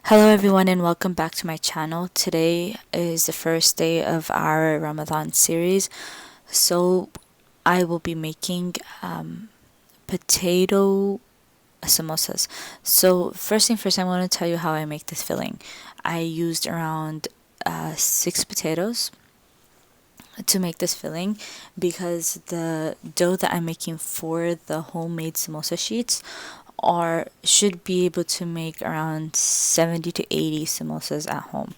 Hello everyone and welcome back to my channel. Today is the first day of our Ramadan series. So I will be making potato samosas. So first thing first, I want to tell you how I make this filling. I used around 6 potatoes to make this filling because the dough that I'm making for the homemade samosa sheets should be able to make around 70 to 80 samosas at home.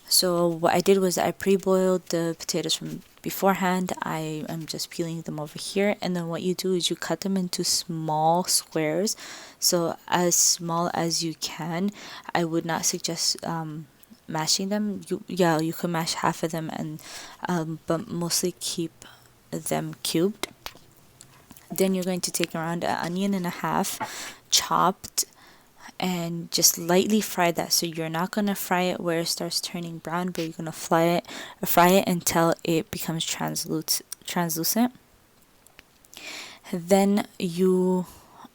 So what I did was I pre-boiled the potatoes from beforehand. I am just peeling them over here, and then what you do is you cut them into small squares, so as small as you can. I would not suggest mashing them. You could mash half of them, and but mostly keep them cubed. Then you're going to take around an onion and a half chopped and just lightly fry that. So you're not going to fry it where it starts turning brown, but you're going to fry it until it becomes translucent. Then you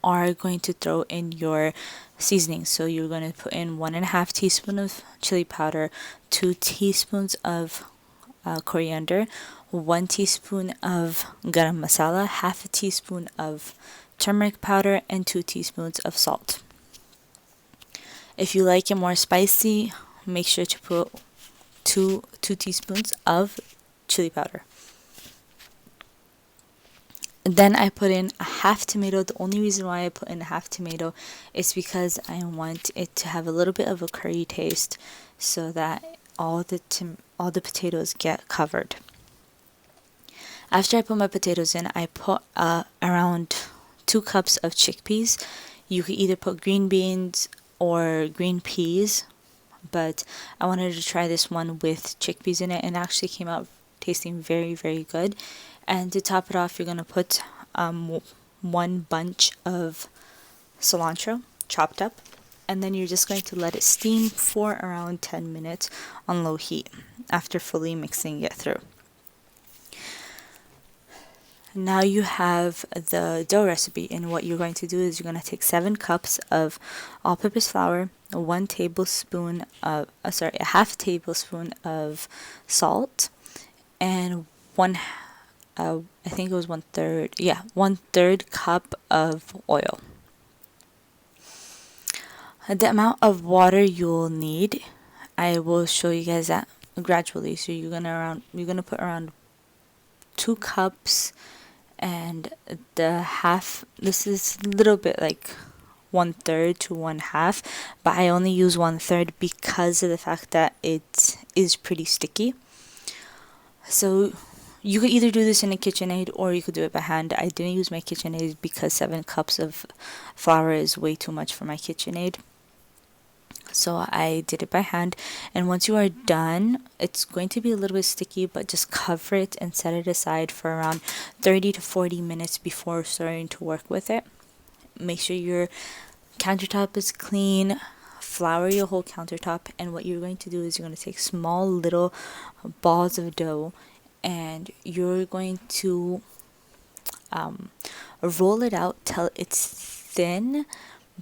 are going to throw in your seasoning. So you're going to put in 1.5 teaspoon of chili powder, 2 teaspoons of coriander, 1 teaspoon of garam masala, half a teaspoon of turmeric powder, and 2 teaspoons of salt. If you like it more spicy, make sure to put two teaspoons of chili powder. Then I put in a half tomato. The only reason why I put in a half tomato is because I want it to have a little bit of a curry taste, so that all the potatoes get covered. After I put my potatoes in, I put around 2 cups of chickpeas. You could either put green beans or green peas, but I wanted to try this one with chickpeas in it, and it actually came out tasting very, very good. And to top it off, you're going to put 1 bunch of cilantro chopped up, and then you're just going to let it steam for around 10 minutes on low heat after fully mixing it through. Now you have the dough recipe, and what you're going to do is you're going to take 7 cups of all-purpose flour, a half tablespoon of salt, and I think it was 1/3 cup of oil. The amount of water you'll need, I will show you guys that gradually. So you're gonna put around 2 cups, and the half. This is a little bit like 1/3 to 1/2, but I only use 1/3 because of the fact that it is pretty sticky. So you could either do this in a KitchenAid or you could do it by hand. I didn't use my KitchenAid because 7 cups of flour is way too much for my KitchenAid. So I did it by hand, and once you are done, it's going to be a little bit sticky, but just cover it and set it aside for around 30 to 40 minutes before starting to work with it. Make sure your countertop is clean. Flour your whole countertop, and what you're going to do is you're going to take small little balls of dough, and you're going to roll it out till it's thin,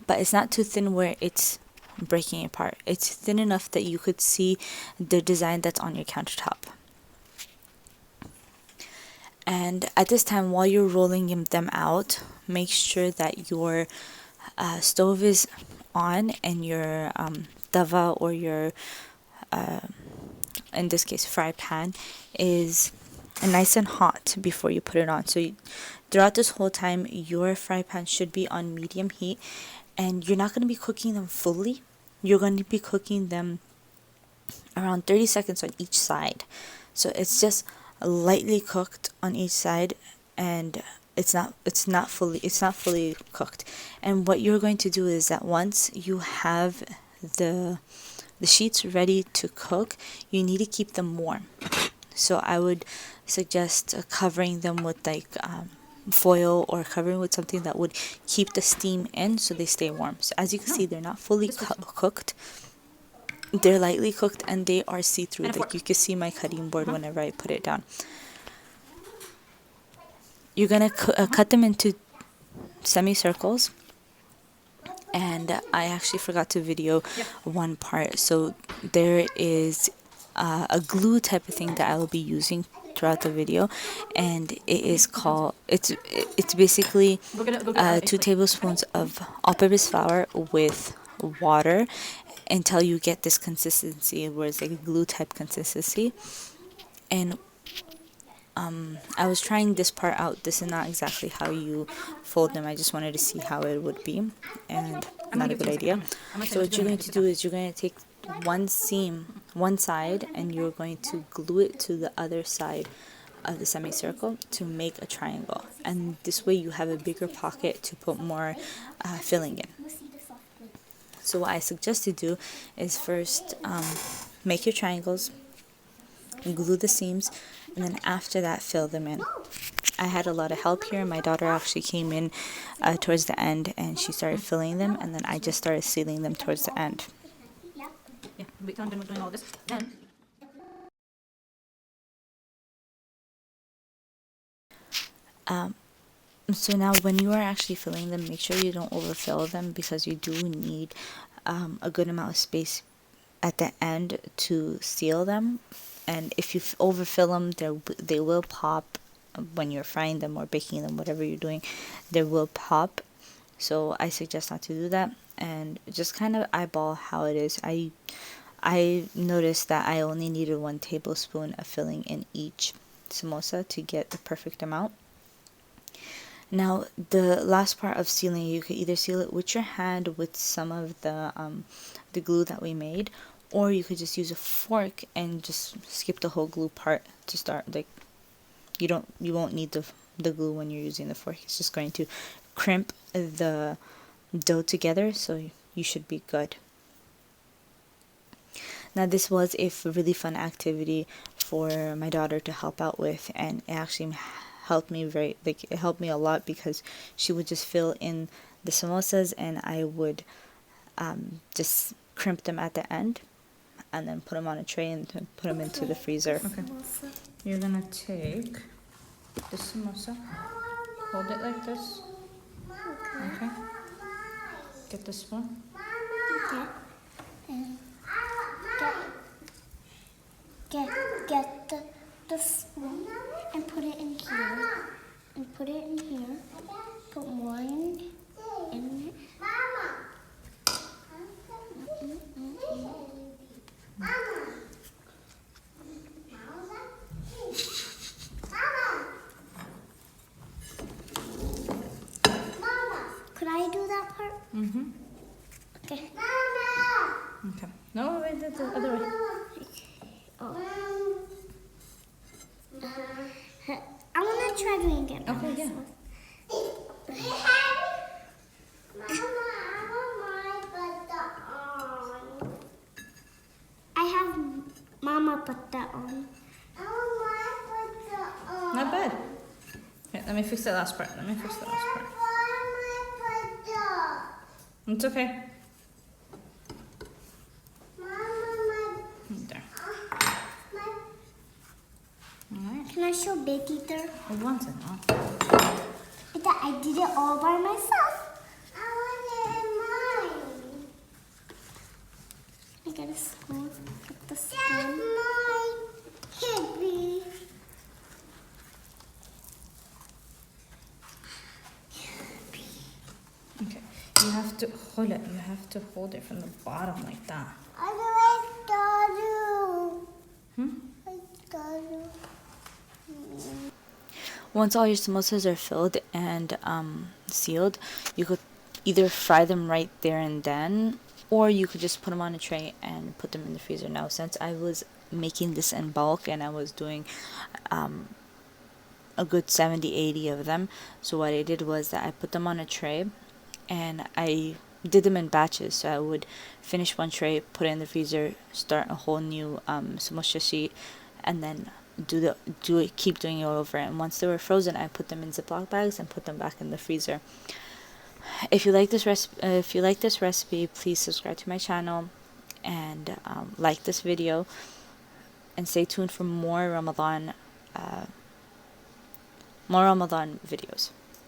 but it's not too thin where it's breaking apart. It's thin enough that you could see the design that's on your countertop. And at this time, while you're rolling them out, make sure that your stove is on, and your tava, or your in this case fry pan, is nice and hot before you put it on. So throughout this whole time, your fry pan should be on medium heat, and you're not going to be cooking them fully. You're going to be cooking them around 30 seconds on each side. So it's just lightly cooked on each side, and it's not fully cooked. And what you're going to do is that once you have the sheets ready to cook, you need to keep them warm. So I would suggest covering them with foil, or covering with something that would keep the steam in so they stay warm. So as you can see, they're not fully cooked. They're lightly cooked, and they are see-through. Like you can see my cutting board whenever I put it down. You're gonna cut them into semicircles, And I actually forgot to video one part. So there is a glue type of thing that I will be using throughout the video, and it is called it's basically 2 tablespoons of all-purpose flour with water until you get this consistency where it's like a glue type consistency. And I was trying this part out. This is not exactly how you fold them. I just wanted to see how it would be, and not a good idea. So what you're going to do is you're going to take one seam, one side, and you're going to glue it to the other side of the semicircle to make a triangle. And this way you have a bigger pocket to put more filling in. So what I suggest you do is first make your triangles, glue the seams, and then after that fill them in. I had a lot of help here. My daughter actually came in towards the end and she started filling them, and then I just started sealing them towards the end. Yeah, wait till I'm done with doing all this. Then So now when you are actually filling them, make sure you don't overfill them, because you do need a good amount of space at the end to seal them. And if you overfill them, they will pop when you're frying them or baking them, whatever you're doing, they will pop. So I suggest not to do that, and just kind of eyeball how it is. I noticed that I only needed 1 tablespoon of filling in each samosa to get the perfect amount. Now, the last part of sealing, you could either seal it with your hand with some of the glue that we made, or you could just use a fork and just skip the whole glue part to start. Like, you won't need the glue when you're using the fork. It's just going to crimp the dough together, so you should be good. Now, this was a really fun activity for my daughter to help out with, and it actually helped me it helped me a lot, because she would just fill in the samosas and I would just crimp them at the end and then put them on a tray and put them into the freezer. okay. You're gonna take the samosa, hold it like this. Okay. Get the spoon. Okay. And get the spoon and put it in here. And put it in here. Put one in it. Could I do that part? Mm-hmm. Okay. Okay. No, wait, that's the other way. Oh. I want to try doing it. Okay, yeah. I have Mama put that on. Not bad. Okay, let me fix that last part. It's okay. There. Alright. Can I show Big Eater? Once and all. That I did it all by myself. I want it in mine. I get a spoon. Get the spoon. That's mine. Candy. Okay. You have to hold it. You have to hold it from the bottom like that. I like Daru. Hmm? Like Daru. Once all your samosas are filled and sealed, you could either fry them right there and then, or you could just put them on a tray and put them in the freezer. Now, since I was making this in bulk and I was doing a good 70-80 of them, so what I did was that I put them on a tray and I did them in batches. So I would finish one tray, put it in the freezer, start a whole new Samosa sheet, and then keep doing it over. And once they were frozen, I put them in Ziploc bags and put them back in the freezer. If you like this recipe, please subscribe to my channel and like this video, and stay tuned for more Ramadan videos.